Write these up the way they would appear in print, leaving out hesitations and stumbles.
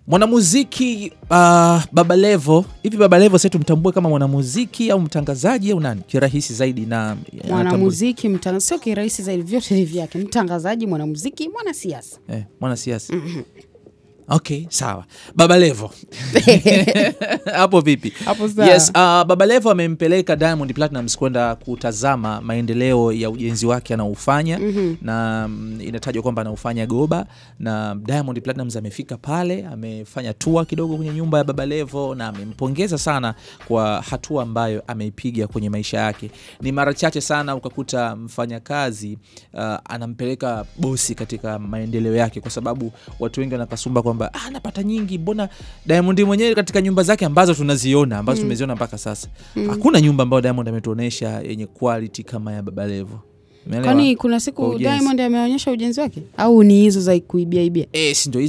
Mwanamuziki Baba Levo, hivi Baba Levo sasa tumtambue kama mwanamuziki au mtangazaji au nani? Kirahisi zaidi na mwanamuziki, mtangazaji, sio kirahisi zaidi, vyote hivi vyake. Mtangazaji, mwanamuziki, mwanasiasa. Mwanasiasa. Okay, sawa. Baba Levo. Hapo vipi? Hapo sawa. Yes, Baba Levo amempeleka Diamond Platnumz kwenda kutazama maendeleo ya ujenzi wake anaofanya na inatajwa kwamba anaufanya Goba, na Diamond Platnumz amefika pale, amefanya tour kidogo kwenye nyumba ya Baba Levo na amempongeza sana kwa hatua ambayo ameipiga kwenye maisha yake. Ni mara chache sana ukakuta mfanyakazi anampeleka bosi katika maendeleo yake, kwa sababu watu wengi wanakasumba kwamba anapata nyingi. Mbona Diamond mwenyewe katika nyumba zake ambazo tunaziona, ambazo tumeziona mpaka sasa, hakuna nyumba ambayo Diamond ametuonesha yenye quality kama ya Baba Levo. Kwani kuna siku Diamond ameonyesha ujenzi wake au ni hizo za kuibia? Si ndio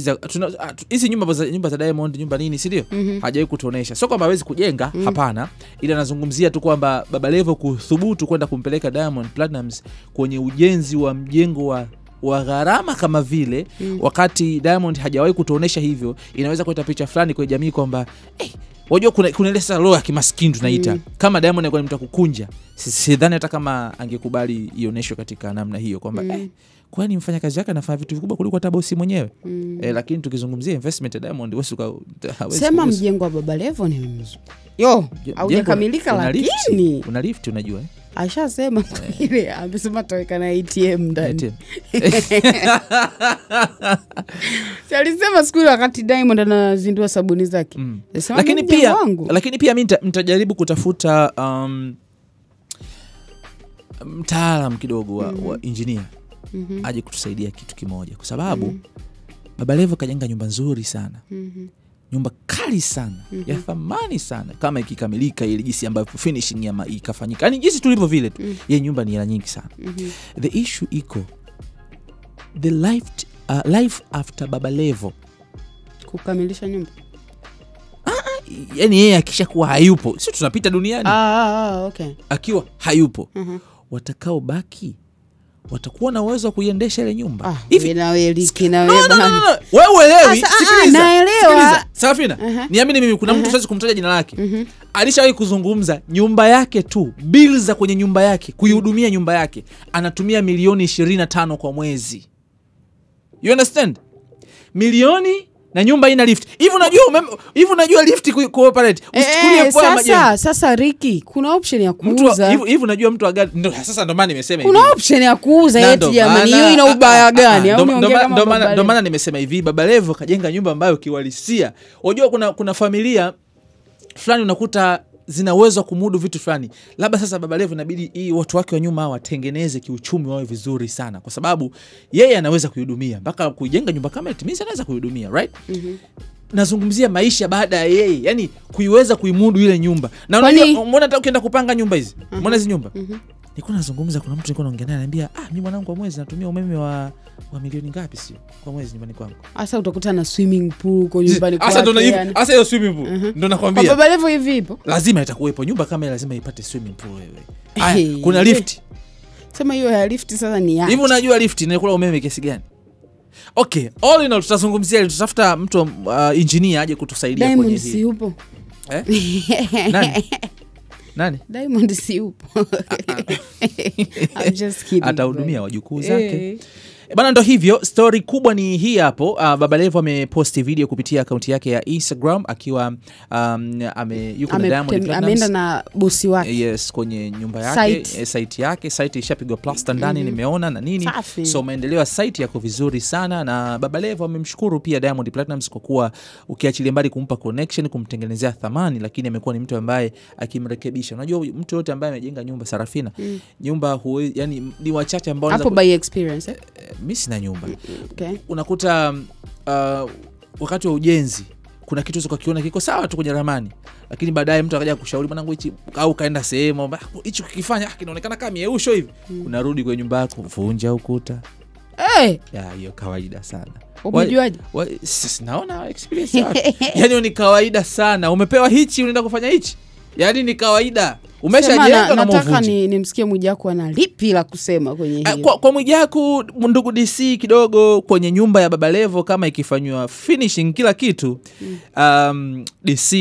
hizi nyumba za Diamond, nyumba nini, si ndio? Hajawahi kutuonesha. Sio kwamba hawezi kujenga, hapana. Ila nazungumzia tu kwamba Baba Levo kuthubutu kwenda kumpeleka Diamond Platnumz kwenye ujenzi wa mjengo wa gharama kama vile, wakati Diamond hajawahi kutuonesha hivyo, inaweza kuleta picha fulani kwa jamii kwamba wajua kuna ile sasa roho ya kimaskini tunaita. Kama Diamond alikuwa ni mtu kukunja, sidhani hata kama angekubali ioneshwe katika namna hiyo kwamba kwani mfanyakazi wake anafanya vitu vikubwa kuliko hata bosi mwenyewe. Lakini tukizungumzia investment ya Diamond, sema mjengo wa Baba Levo ni mzuri. Haujakamilika, lakini una lift, unajua ashasema ile amesema taweka na ATM ndani. Si alisema siku wakati Diamond anazindua sabuni zake. Lakini pia mimi nitajaribu kutafuta mtaalamu kidogo wa engineer aje kutusaidia kitu kimoja, kwa sababu Baba Levo kajenga nyumba nzuri sana. Nyumba kali sana, ya thamani sana, kama ikikamilika ile jinsi ambayo finishing ya ikafanyika. Yaani jinsi tulipo vile tu. Ye nyumba ni hela nyingi sana. The issue iko the life after Baba Levo kukamilisha nyumba. Yaani yeye akishakuwa hayupo, sisi tunapita duniani. Okay. Akiwa hayupo, watakao baki watakuwa na uwezo wa kuiendesha ile nyumba. Hivi na wewe wewe uelewi. Naelewa. Safina, niamini mimi, kuna mtu siwezi kumtaja jina lake. Alishawahi kuzungumza nyumba yake tu, bills za kwenye nyumba yake, kuihudumia nyumba yake, anatumia milioni 25 kwa mwezi. You understand? Milioni na nyumba ina lift. Hivi unajua lift cooperate. Usichukulie poa majengo. Sasa Ricky, kuna option ya kuuza. Hivi unajua mtu agari. Sasa ndo maana nimesema hivi. Kuna option ya kuuza eti jamani. Hiyo ina ubaya gani? Au unaongea kama ndo maana nimesema hivi. Baba Levo kajenga nyumba ambayo kiwalisia. Unajua kuna familia fulani unakuta zina uwezo kumudu vitu fulani. Labda sasa Baba Levo inabidi watu wake wa nyuma watengeneze kiuchumi wao vizuri sana, kwa sababu yeye anaweza kuihudumia mpaka kujenga nyumba kama ile, mimi anaweza kuihudumia, right? Nazungumzia maisha baada ya yeye, yani kuiweza kuimudu ile nyumba. Na unaona hata ukienda kupanga nyumba hizi, umeona hizi nyumba? Nilikuwa nazungumza, kuna mtu nilikuwa naongea naye ananiambia, mimi mwanangu kwa mwezi natumia umeme wa milioni ngapi sio kwa mwezi nyumbani kwangu. Sasa utakuta na swimming pool kwa nyumbani kwake. Sasa hiyo swimming pool ndo nakwambia. Baba Levo hivi ipo. Lazima itakuwepo nyumba kama ile, lazima ipate swimming pool wewe. Kuna lift. Sema hiyo ya lift sasa ni yake. Hivi unajua lift inakula umeme kiasi gani? Okay, all in all tutazungumzia, tutafuta mtu engineer aje kutusaidia kwenye hii. Diamond si upo. Nani? Diamond si upo. I'm just kidding. Atahudumia wajukuu zake. Bana, ndo hivyo. Story kubwa ni hii hapo. Baba Levo ameposti video kupitia akaunti yake ya Instagram akiwa yuko na Diamond Platnumz. Ameenda na bosi wake. Yes, kwenye nyumba yake, site yake. Site ishapigwa plaster ndani, nimeona na nini. So maendeleo ya site yako vizuri sana, na Baba Levo amemshukuru pia Diamond Platnumz kwa kuwa ukiachilia mbali kumpa connection, kumtengenezea thamani, lakini amekuwa ni mtu ambaye akimrekebisha. Unajua mtu yote ambaye amejenga nyumba, Sarafina, nyumba yani ni wachache ambao hapo by experience. Mimi sina nyumba. Okay. Unakuta wakati wa ujenzi kuna kitu usichokiona kiko sawa tu kwenye ramani, lakini baadaye mtu akaja kushauri mwanangu hichi, au kaenda sehemu hicho kikifanya kinaonekana kama mieusho hivi, unarudi kwenye nyumba yako vunja ukuta. Hiyo kawaida sana. Umejuaje? Naona experience yako. Yaani ni kawaida sana. Umepewa hichi unaenda kufanya hichi. Yaani ni kawaida. Umeshajenga na nataka nimsikie Mwijaku ana lipi la kusema kwenye hiyo. Kwa Mwijaku, ndugu DC, kidogo kwenye nyumba ya Baba Levo kama ikifanywa finishing kila kitu, DC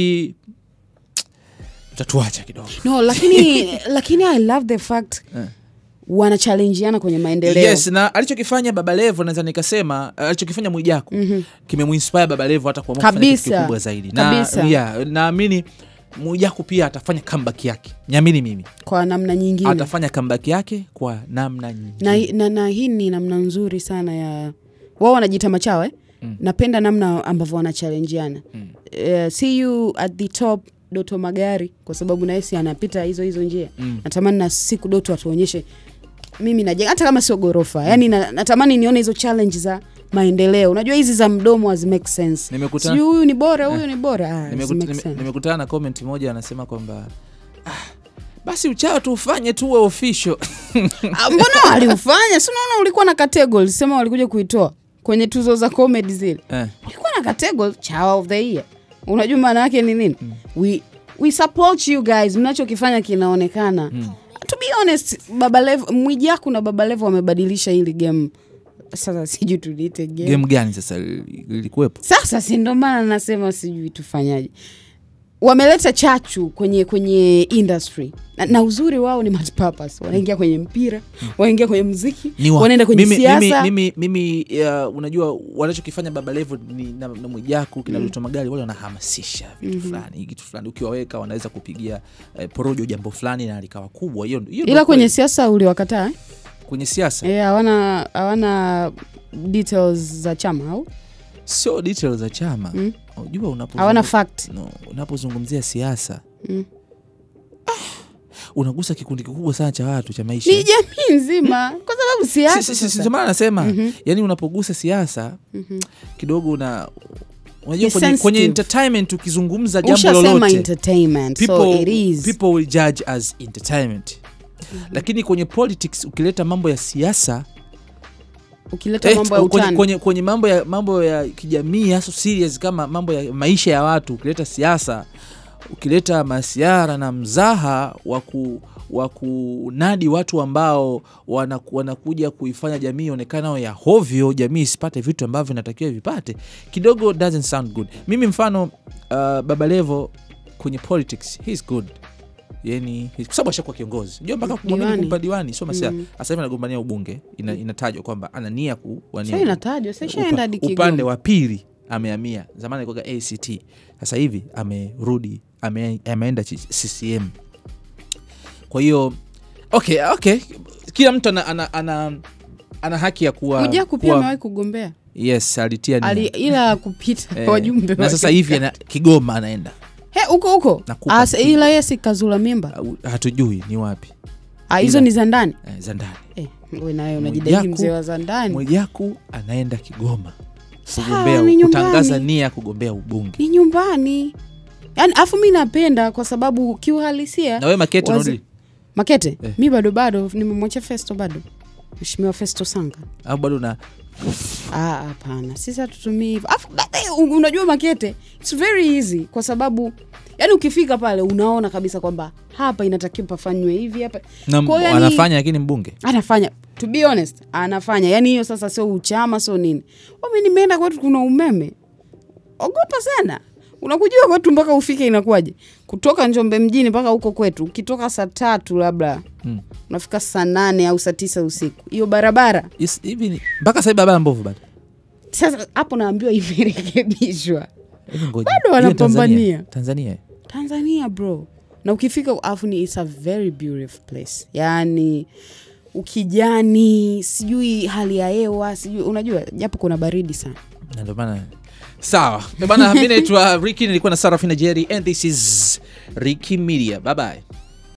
tatuacha kidogo. No, lakini I love the fact wana challengeana kwenye maendeleo. Yes, na alichokifanya Baba Levo naweza nikasema alichokifanya Mwijaku kimemuinspire Baba Levo hata kwa kufanya kitu kikubwa zaidi. Na naamini Mwijaku pia atafanya comeback yake. Niamini mimi. Kwa namna nyingine. Atafanya comeback yake kwa namna nyingine. Na hii ni namna nzuri sana ya wao wanajiita machawa Napenda namna ambavyo wana challengeana. See you at the top Doto Magari, kwa sababu na yeye anapita hizo njia. Natamani na siku Doto atuonyeshe mimi najenga hata kama sio gorofa. Yaani natamani nione hizo challenge za maendeleo. Unajua hizi za mdomo hazi make sense. Huyu ni bora, huyu ni bora. Nimekutana na comment moja anasema kwamba basi uchawa tu ufanye tuwe official. Mbona waliufanya? Si unaona ulikuwa na category, sema walikuja kuitoa kwenye tuzo za comedy zile. Ulikuwa na category Chawa of the Year. Unajua maana yake ni nini? We support you guys. Mnachokifanya kinaonekana. To be honest, Baba Levo, Mwijaku na Baba Levo wamebadilisha hili game. Sasa sijui tuliite game. Game gani sasa ilikuwepo? Sasa si ndo maana nasema sijui tufanyaje. Wameleta chachu kwenye industry. Na uzuri wao ni multi-purpose. Wanaingia kwenye mpira, wanaingia kwenye muziki, wanaenda kwenye siasa. Mimi unajua wanachokifanya Baba Levo na Mwijaku kina Doto Magari, wale wanahamasisha vitu fulani, kitu fulani. Ukiwaweka wanaweza kupigia porojo jambo fulani na likawa kubwa. Hiyo ila kwenye siasa uliwakataa Kwenye siasa? hawana details za chama au? Sio details za chama. Unajua hawana fact. Unapozungumzia siasa unagusa kikundi kikubwa sana cha watu cha maisha. Ni jamii nzima kwa sababu siasa. Sisi maana nasema yani unapogusa siasa kidogo unajua kwenye entertainment ukizungumza jambo lolote entertainment, people will judge as entertainment. Lakini kwenye politics ukileta mambo ya siasa, ukileta mambo ya utani, kwenye mambo ya kijamii hasa serious kama mambo ya maisha ya watu, ukileta siasa, ukileta masiara na mzaha wa kunadi watu ambao wanakuja kuifanya jamii ionekana ya hovyo, jamii isipate vitu ambavyo inatakiwa vipate, kidogo doesn't sound good. Mimi mfano Baba Levo kwenye politics he's good. Yani kwa sababu ashakuwa kiongozi. Ndio mpaka kumpa diwani sio masia. Sasa hivi anagombania ubunge. Inatajwa kwamba ana nia kuwania. Sasa inatajwa, sasa ishaenda hadi Kigoma. Upande wa pili amehamia. Zamani alikuwa ACT. Sasa hivi amerudi, ameenda CCM. Kwa hiyo okay. Kila mtu ana haki ya kuwa. Mwijaku pia amewahi kugombea. Yes, alitia nia. Ila kupita wajumbe. Na sasa hivi Kigoma anaenda. Huko. Ila yesi kazula mimba. Hatujui ni wapi. Hizo ni za ndani. Za ndani. Wewe nayo unajidai mzee wa za ndani. Mwijaku anaenda Kigoma kugombea, kutangaza nia kugombea ubunge. Ni nyumbani. Yaani afu mimi napenda kwa sababu kiuhalisia. Na wewe Makete unarudi? Makete? Mimi bado nimemwacha Festo bado. Mheshimiwa Festo Sanga. Au bado na hapana. Sisi hatutumii hivyo. Unajua Makete, it's very easy kwa sababu yani ukifika pale unaona kabisa kwamba hapa inatakiwa pafanywe hivi hapa. Kwa yani, anafanya lakini mbunge. Anafanya. To be honest, anafanya. Yani hiyo sasa sio uchama sio nini. Mimi nimeenda kwetu kuna umeme. Ogopa sana. Unakujua kwetu mpaka ufike inakuwaje? Kutoka Njombe mjini mpaka huko kwetu, ukitoka saa 3 labda unafika saa 8 au saa 9 usiku. Hiyo barabara hivi mpaka sasa barabara mbovu bado. Sasa hapo naambiwa imerekebishwa. Bado wanapambania. Tanzania bro. Na ukifika afu ni it's a very beautiful place. Yani ukijani, sijui hali ya hewa, sijui unajua japo kuna baridi sana. Ndio maana sawa. Bwana mimi naitwa Ricky, nilikuwa na Sarafina Jerry and this is Ricky Media. Bye bye.